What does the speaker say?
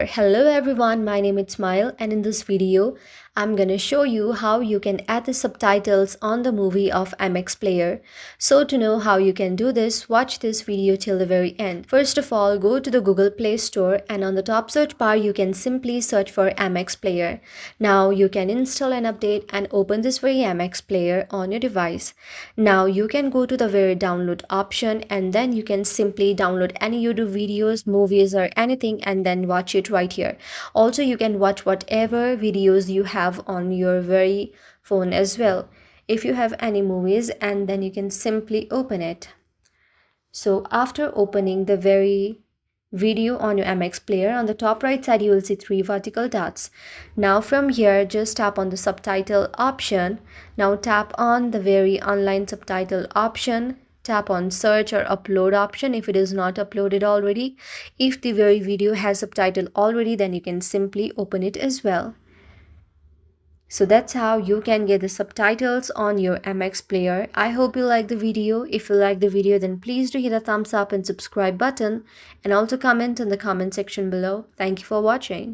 Hello everyone, my name is Smile and in this video I'm gonna show you how you can add the subtitles on the movie of MX Player. So to know how you can do this, watch this video till the very end. First of all, go to the Google Play Store and on the top search bar you can simply search for MX Player. Now you can install and update and open this very MX Player on your device. Now you can go to the very download option and then you can simply download any YouTube videos, movies or anything and then watch it right here. Also you can watch whatever videos you have on your very phone as well. If you have any movies and then you can simply open it. So after opening the very video on your MX player, on the top right side you will see three vertical dots. Now from here just tap on the subtitle option. Now tap on the very online subtitle option. Tap on search or upload option if it is not uploaded already. If the very video has subtitle already, then you can simply open it as well. So that's how you can get the subtitles on your MX player. I hope you like the video. If you like the video, then please do hit a thumbs up and subscribe button and also comment in the comment section below. Thank you for watching.